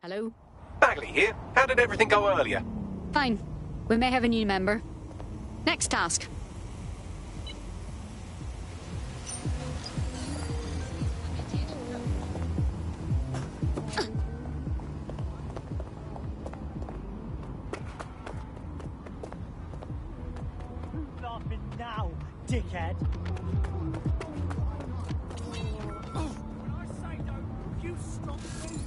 Hello? Bagley here. How did everything go earlier? Fine. We may have a new member. Next task. Who's laughing now, dickhead? When I say no, you stop moving.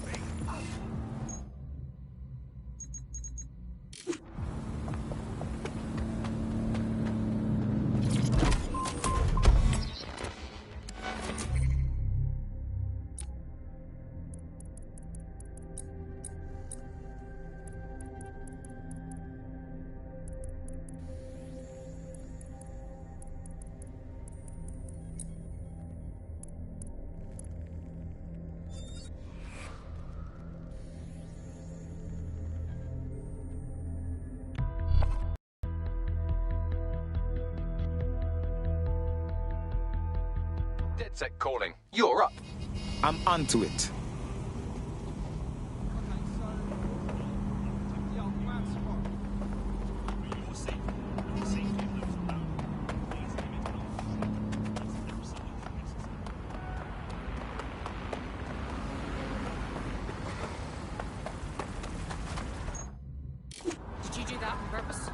Dead set calling. You're up. I'm onto it. Did you do that on purpose?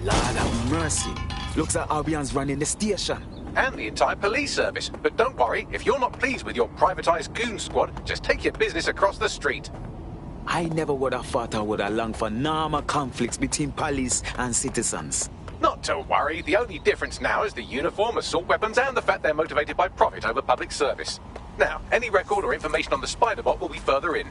Lord have mercy. Looks like Albion's running the station. And the entire police service. But don't worry, if you're not pleased with your privatized goon squad, just take your business across the street. I never would have thought I would have longed for normal conflicts between police and citizens. Not to worry, the only difference now is the uniform, assault weapons, and the fact they're motivated by profit over public service. Now, any record or information on the Spider-Bot will be further in.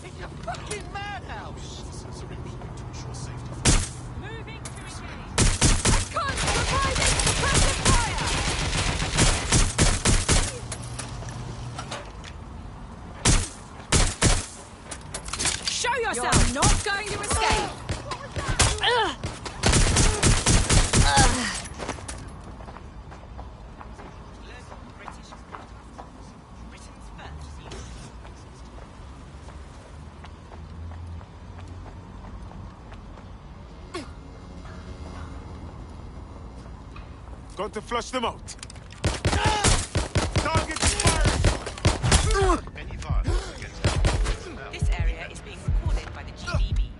It's a fucking madhouse! Moving to engage. I can't provide it! Suppressive fire! Show yourself! You're not going to escape! Ugh. Going to flush them out. Target fired! This area is being recorded by the GDB.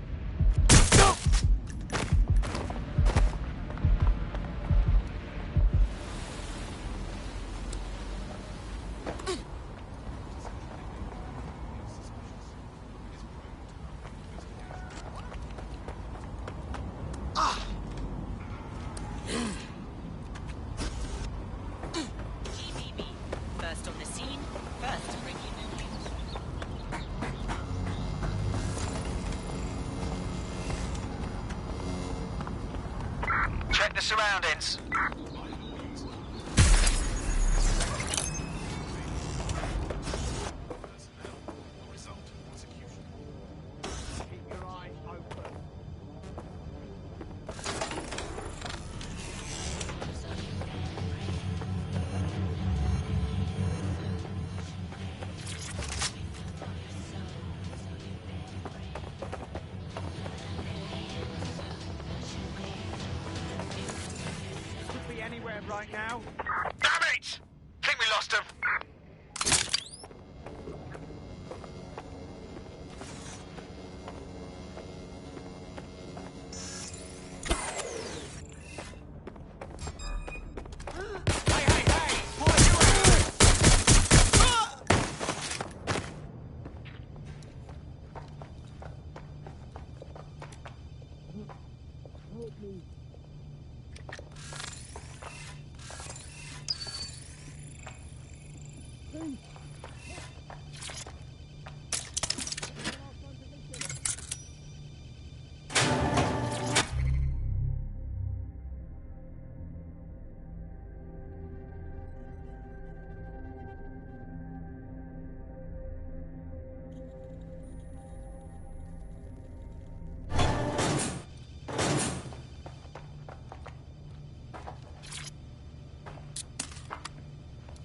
the surroundings. Keep your eye open. Could be anywhere right now. Damn it! Think we lost him.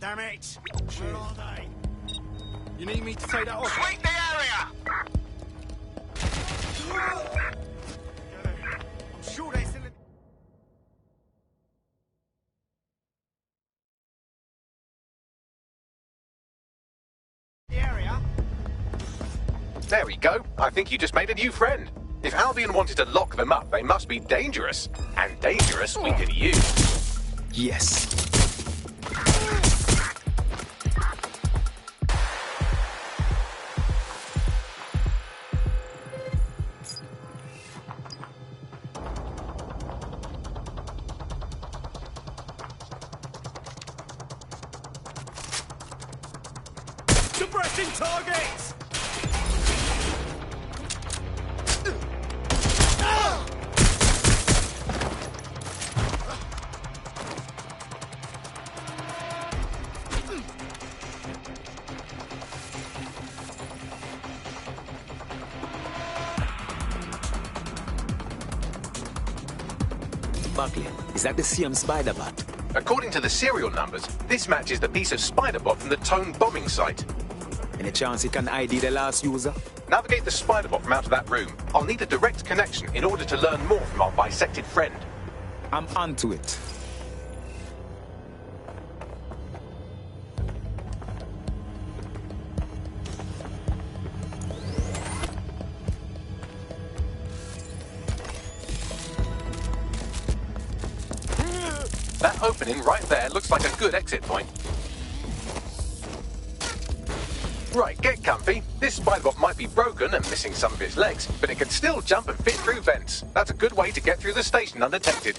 Damn it! Where are they? You need me to take that off? Sweep the area! I'm sure they're still in... the area. There we go. I think you just made a new friend. If Albion wanted to lock them up, they must be dangerous. And dangerous we could use. Yes. Suppressing targets! Buckley, is that the same spider bot? According to the serial numbers, this matches the piece of spider bot from the Tone bombing site. Any chance you can ID the last user? Navigate the spider bot from out of that room. I'll need a direct connection in order to learn more from our bisected friend. I'm onto it. That opening right there looks like a good exit point. Right, get comfy. This spider-bot might be broken and missing some of its legs, but it can still jump and fit through vents. That's a good way to get through the station undetected.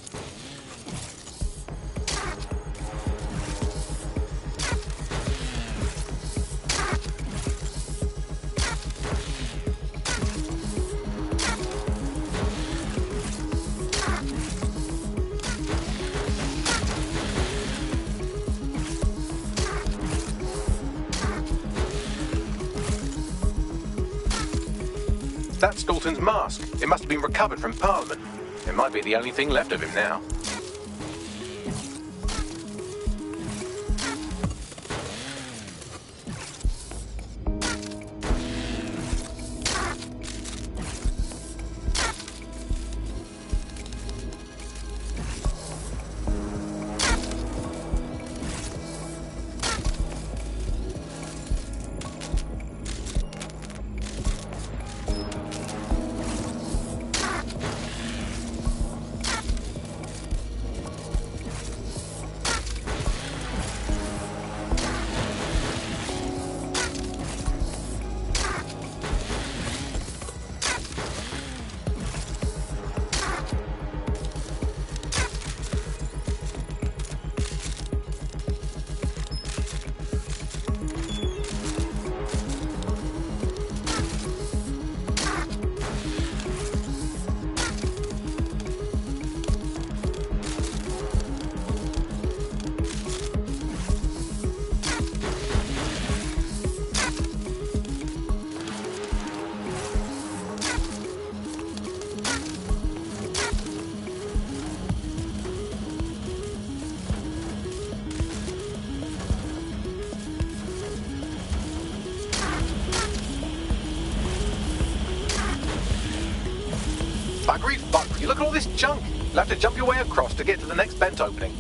That's Dalton's mask. It must have been recovered from Parliament. It might be the only thing left of him now. Buggery fuck. You look at all this junk. You'll have to jump your way across to get to the next vent opening.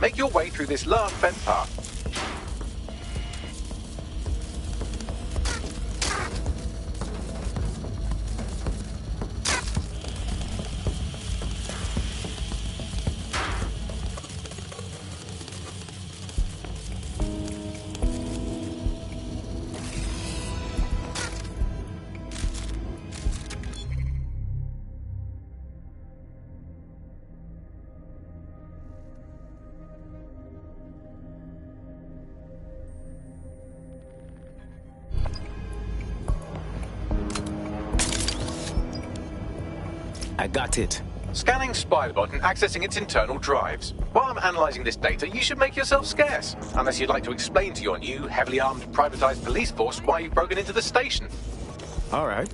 Make your way through this last vent path. I got it. Scanning Spiderbot and accessing its internal drives. While I'm analysing this data, you should make yourself scarce. Unless you'd like to explain to your new, heavily armed, privatised police force why you've broken into the station. All right.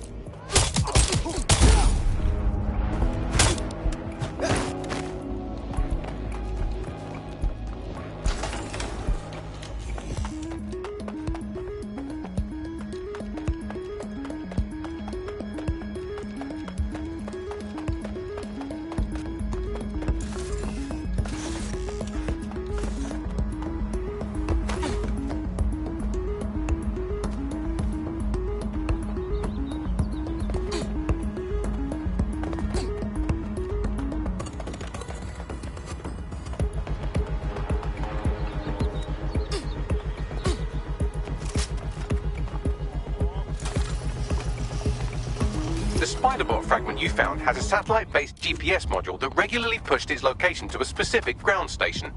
The Spiderbot fragment you found has a satellite-based GPS module that regularly pushed its location to a specific ground station.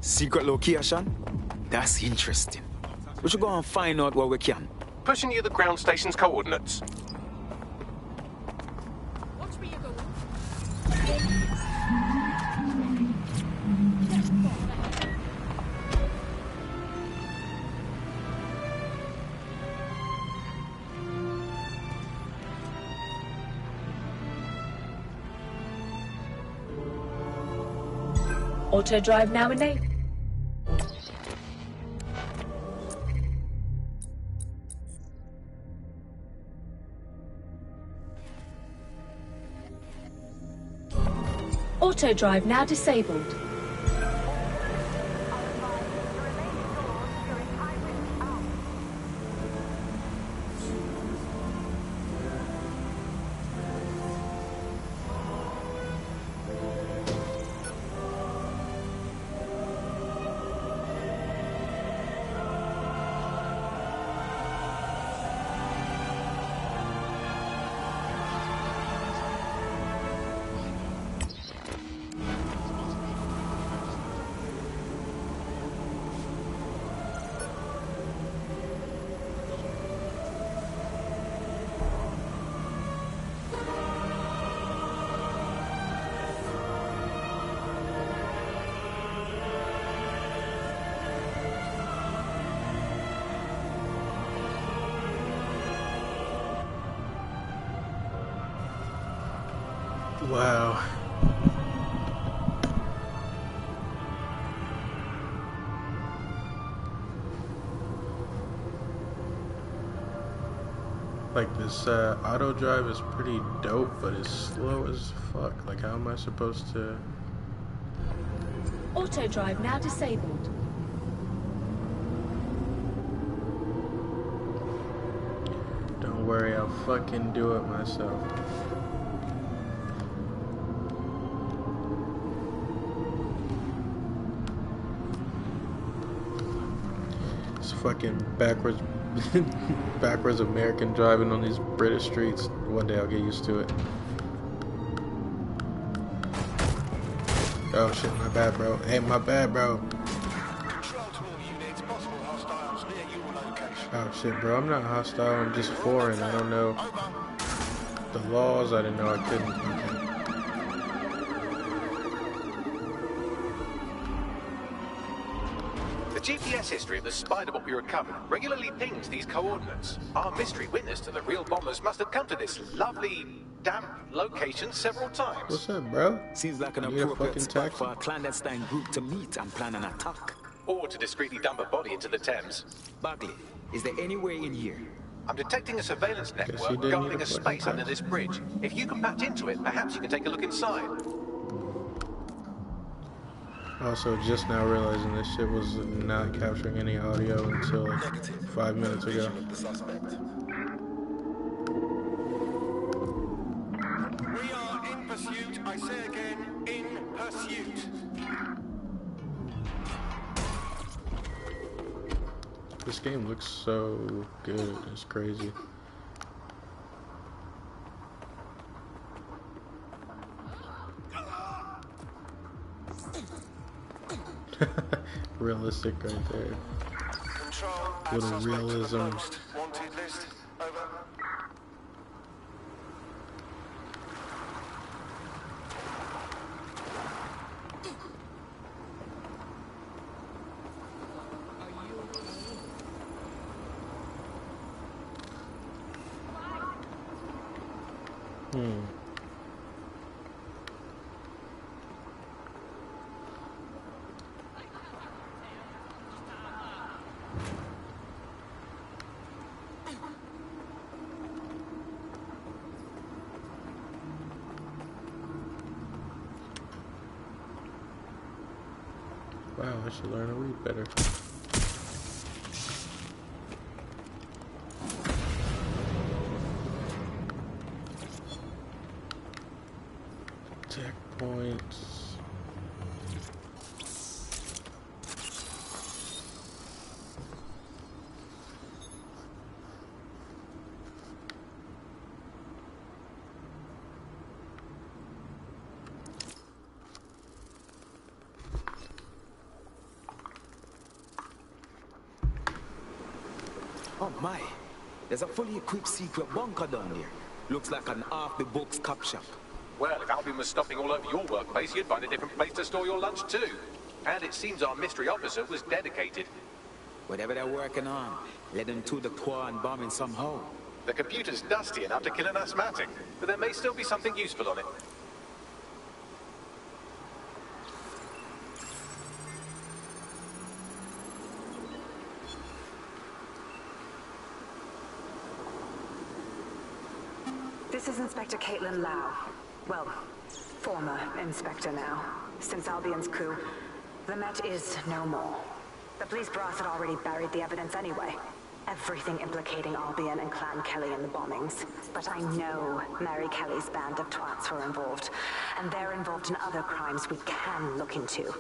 Secret location? That's interesting. We should go and find out what we can. Pushing you the ground station's coordinates. Watch where you're going. Auto drive now enabled. Auto drive now disabled. Wow. Like this auto drive is pretty dope, but it's slow as fuck. Like how am I supposed to... Auto drive now disabled. Don't worry, I'll fucking do it myself. It's fucking backwards backwards American driving on these British streets. One day I'll get used to it. Oh shit, my bad, bro. Hey, my bad, bro. Control to all units. Possible hostiles near your location. Oh shit, bro. I'm not hostile. I'm just foreign. I don't know the laws. I didn't know I couldn't. Okay. The GPS history of the spider bot we recovered regularly pings these coordinates. Our mystery witness to the real bombers must have come to this lovely, damp location several times. What's up, bro? Seems like an Need a appropriate fucking spot taxi? for a clandestine group to meet and plan an attack. Or to discreetly dump a body into the Thames. Bagley, is there any way in here? I'm detecting a surveillance you network didn't need guarding a a space fucking under this bridge. If you can patch into it, perhaps you can take a look inside. Also, just now realizing this shit was not capturing any audio until like 5 minutes ago. We are in pursuit. I say again, in pursuit. This game looks so good. It's crazy. Realistic right there. Control. Little suspect realism. approached. Wanted list. Over. Wow, I should learn to read better. Checkpoints. Oh my, there's a fully equipped secret bunker down there. Looks like an off-the-books cop shop. Well, if Albion was stopping all over your workplace, you'd find a different place to store your lunch too. And it seems our mystery officer was dedicated. Whatever they're working on, let them to the core and bombing somehow. The computer's dusty enough to kill an asthmatic, but there may still be something useful on it. This is Inspector Caitlin Lau. Well, former inspector now. Since Albion's coup, the Met is no more. The police brass had already buried the evidence anyway. Everything implicating Albion and Clan Kelly in the bombings. But I know Mary Kelly's band of twats were involved. And they're involved in other crimes we can look into.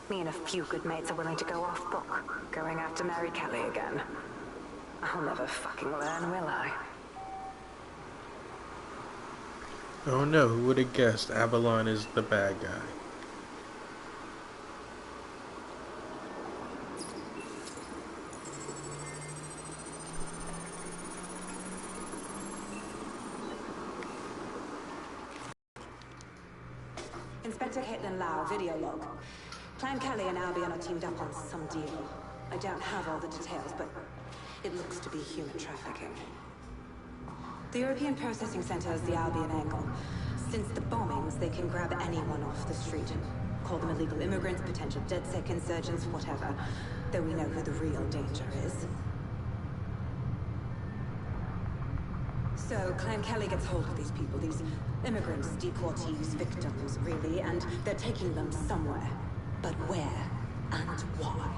Me and a few good mates are willing to go off book, going after Mary Kelly again. I'll never fucking learn, will I? Oh no, who would have guessed Avalon is the bad guy? Inspector Caitlin Lau, video log. Clan Kelly and Albion are teamed up on some deal. I don't have all the details, but it looks to be human trafficking. The European Processing Center is the Albion angle. Since the bombings, they can grab anyone off the street. Call them illegal immigrants, potential DedSec insurgents, whatever. Though we know who the real danger is. So, Clan Kelly gets hold of these people, these immigrants, deportees, victims, really, and they're taking them somewhere. But where and why?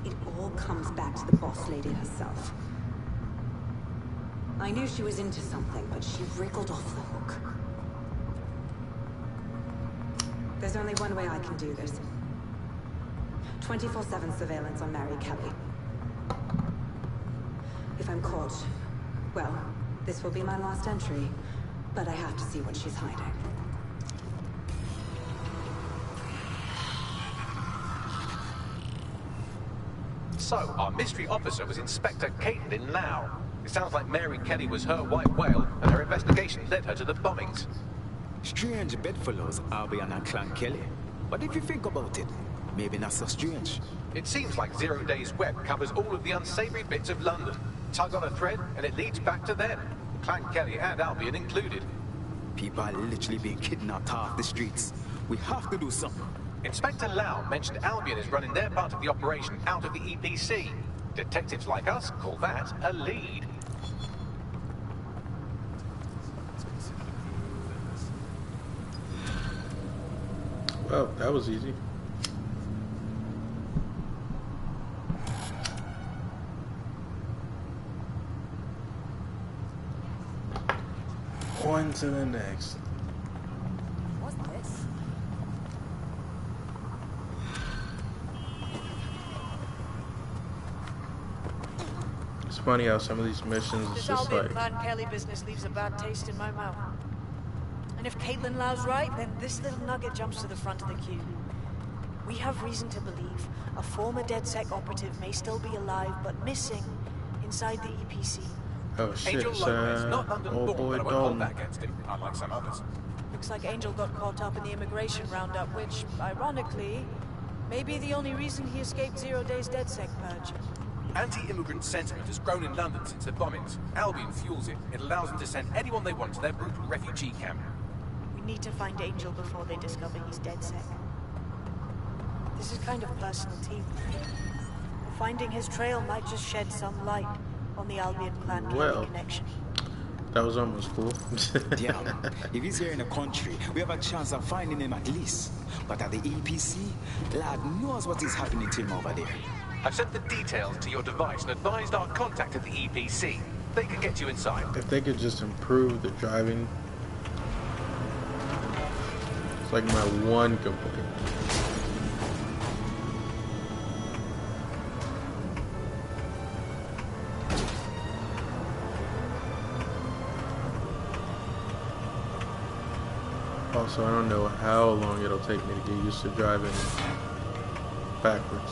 It all comes back to the boss lady herself. I knew she was into something, but she wriggled off the hook. There's only one way I can do this. 24/7 surveillance on Mary Kelly. If I'm caught, well, this will be my last entry, but I have to see what she's hiding. So, our mystery officer was Inspector Caitlin Lau. It sounds like Mary Kelly was her white whale, and her investigation led her to the bombings. Strange bedfellows, Albion and Clan Kelly. But if you think about it, maybe not so strange. It seems like Zero Days Web covers all of the unsavory bits of London. Tug on a thread, and it leads back to them. Clan Kelly and Albion included. People are literally being kidnapped off the streets. We have to do something. Inspector Lau mentioned Albion is running their part of the operation out of the EPC. Detectives like us call that a lead. Well, that was easy. On to the next. What's this? It's funny how some of these missions is This just Albion like, Clan Kelly business leaves a bad taste in my mouth. And if Caitlin Lau's right, then this little nugget jumps to the front of the queue. We have reason to believe a former DedSec operative may still be alive, but missing inside the EPC. oh shit, Angel Lopez, not old London born, boy but I won't hold that Dalton. against him, unlike some others. Looks like Angel got caught up in the immigration roundup, which, ironically, may be the only reason he escaped 0 Days DedSec purge. Anti-immigrant sentiment has grown in London since the bombings. Albion fuels it. It allows them to send anyone they want to their brutal refugee camp. We need to find Angel before they discover he's DedSec. This is kind of personal team. Finding his trail might just shed some light on the Albion Clan Kelly Well. connection. That was almost cool. Damn, if he's here in the country, we have a chance of finding him at least. But at the EPC, lad knows what is happening to him over there. I've sent the details to your device and advised our contact at the EPC. They can get you inside. If they could just improve the driving, it's like my one complaint. Also, I don't know how long it'll take me to get used to driving backwards.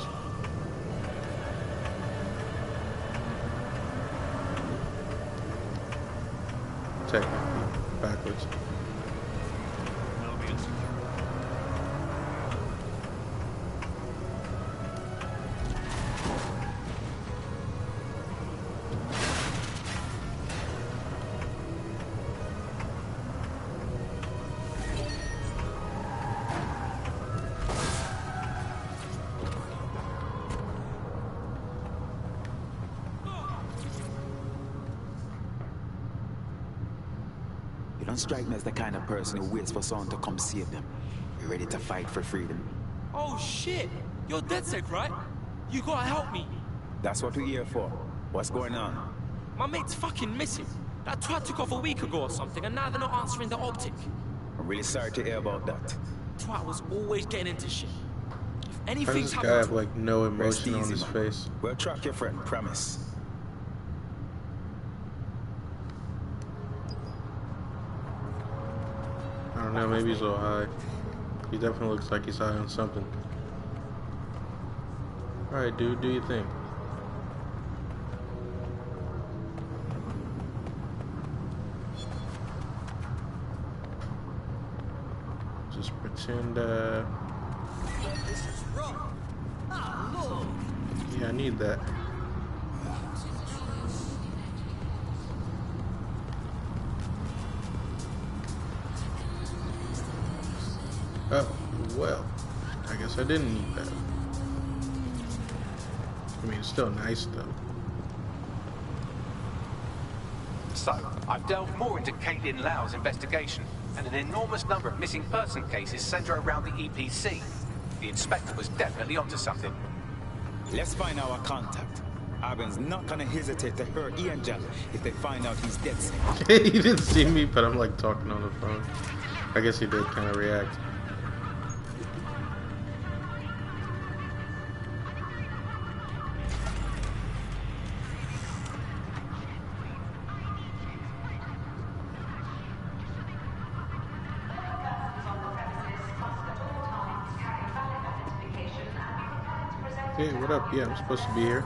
Technically, backwards. You don't strike me as the kind of person who waits for someone to come save them. You're ready to fight for freedom. Oh shit! You're DedSec, right? You gotta help me. That's what we're here for. What's going on? My mate's fucking missing. That twat took off a week ago or something, and now they're not answering the optic. I'm really sorry to hear about that. Twat was always getting into shit. If Why does anything's this guy happened have to like no Rest emotion on easy, his man. face? We'll track your friend, promise. I don't know, maybe he's a little high. He definitely looks like he's high on something. Alright, dude, do your thing. Just pretend, this is wrong. Ah, Lord. yeah, I need that. Oh, well. I guess I didn't need that. I mean, it's still nice, though. So, I've delved more into Caitlin Lau's investigation, and an enormous number of missing person cases centre around the EPC. The inspector was definitely onto something. Let's find our contact. Arben's not gonna hesitate to hurt Angel if they find out he's dead. He didn't see me, but I'm like talking on the phone. I guess he did kind of react. Hey, what up? Yeah, I'm supposed to be here.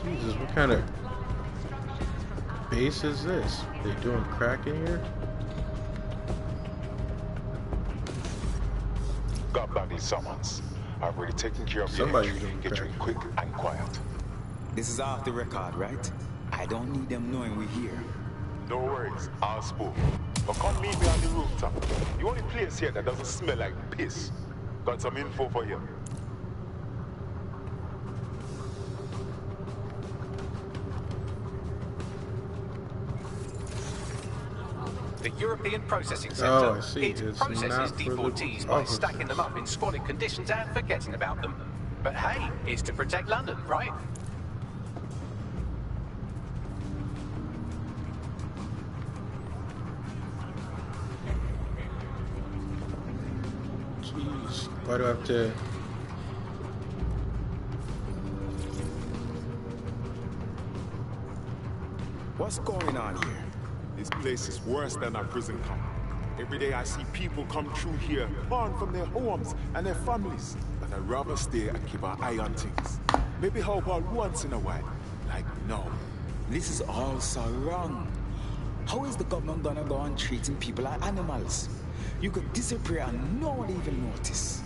Jesus, what kind of base is this? They doing crack in here? Got back these summons. I've already taken care of Somebody's your entry. doing Get you crack. quick and quiet. This is off the record, right? I don't need them knowing we're here. No worries, I'll spook. But come meet me on the rooftop. The only place here that doesn't smell like piss. Got some info for you. The European Processing Oh, Centre. I see. It It's processes not for the deportees by officers. stacking them up in squalid conditions and forgetting about them. But hey, it's to protect London, right? Jeez, why do I have to? What's going on here? This place is worse than a prison camp. Every day I see people come through here, born from their homes and their families. But I'd rather stay and keep an eye on things. Maybe help out once in a while. Like now. This is all so wrong. How is the government gonna go on treating people like animals? You could disappear and no one even notice.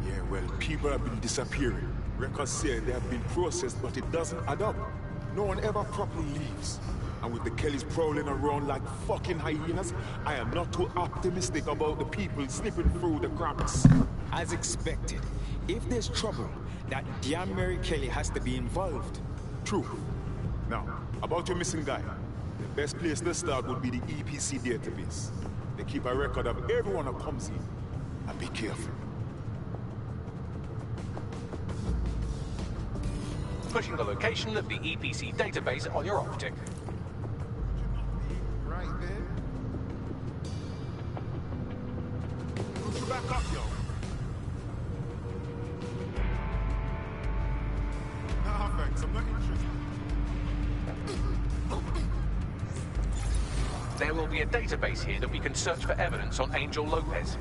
Yeah, well, people have been disappearing. Records say they have been processed, but it doesn't add up. No one ever properly leaves. And with the Kellys prowling around like fucking hyenas, I am not too optimistic about the people slipping through the cracks. As expected, if there's trouble, that damn Mary Kelly has to be involved. True. Now, about your missing guy. The best place to start would be the EPC database. They keep a record of everyone who comes in. And be careful. Pushing the location of the EPC database on your optic. Right there. Put you back up, yo. Nah, thanks. I'm not interested. There will be a database here that we can search for evidence on Angel Lopez.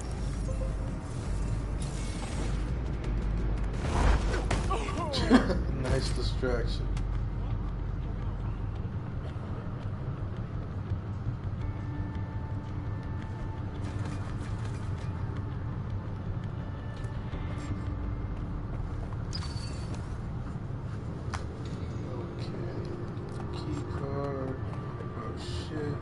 Nice distraction. Okay. Key card. Oh shit.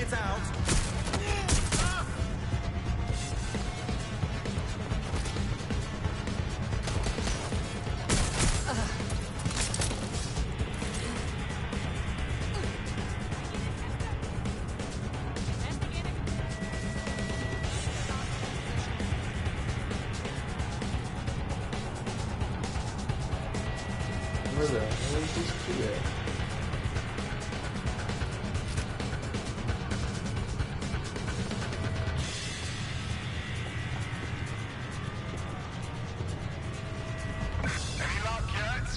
Lights out. Where the hell is this kid at? Any luck yet?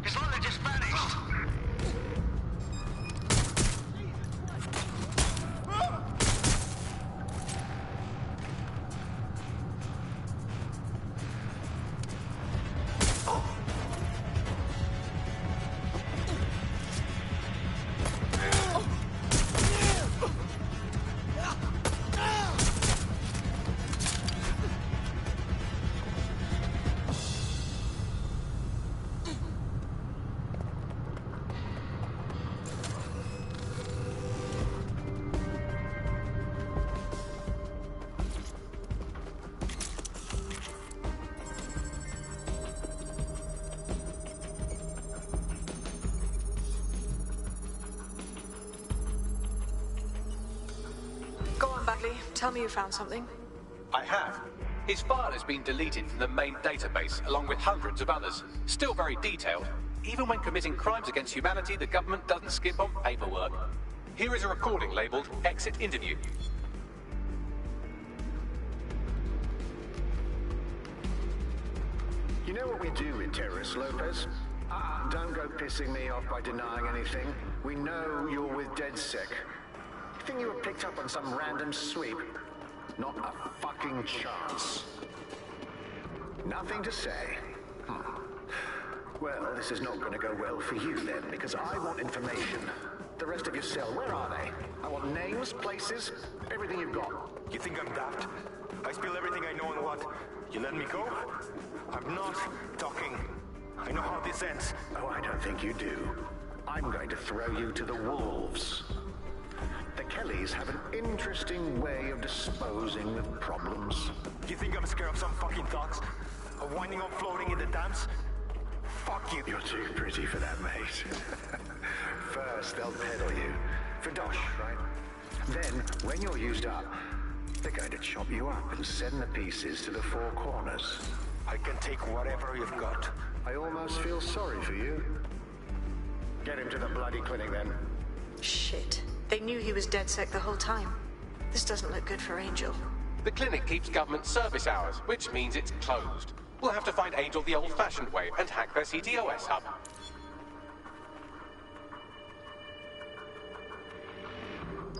His line just vanished. Go on, Bagley. Tell me you found something. I have. His file has been deleted from the main database, along with hundreds of others. Still very detailed. Even when committing crimes against humanity, the government doesn't skimp on paperwork. Here is a recording labeled Exit Interview. You know what we do with terrorists, Lopez? Don't go pissing me off by denying anything. We know you're with DedSec. You think you were picked up on some random sweep? Not a fucking chance. Nothing to say. Well, this is not going to go well for you then, because I want information. The rest of your cell, where are they? I want names, places, everything you've got. You think I'm daft? I spill everything I know and what? You let me go? I'm not talking. I know how this ends. Oh, I don't think you do. I'm going to throw you to the wolves. The Kellys have an interesting way of disposing of problems. You think I'm scared of some fucking thugs? Of winding up floating in the dams? Fuck you. You're too pretty for that, mate. First, they'll peddle you. For dosh, right? Then, when you're used up, they're going to chop you up and send the pieces to the four corners. I can take whatever you've got. I almost feel sorry for you. Get him to the bloody clinic, then. Shit. They knew he was DedSec the whole time. This doesn't look good for Angel. The clinic keeps government service hours, which means it's closed. We'll have to find Angel the old-fashioned way and hack their CTOS hub.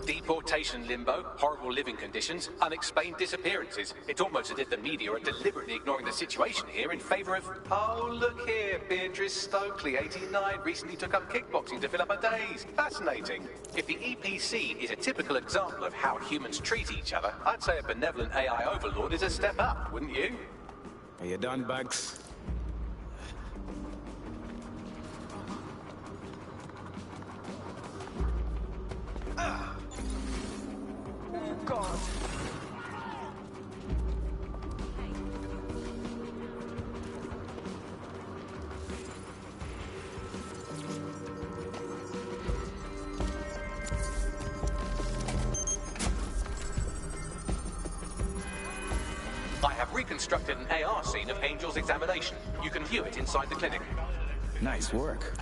Deportation limbo, horrible living conditions, unexplained disappearances. It's almost as if the media are deliberately ignoring the situation here in favor of... Oh, look here, Beatrice Stokely, 89, recently took up kickboxing to fill up her days. Fascinating. If the EPC is a typical example of how humans treat each other, I'd say a benevolent AI overlord is a step up, wouldn't you? Are you done, Bugs? God. I have reconstructed an AR scene of Angel's examination. You can view it inside the clinic. Nice work.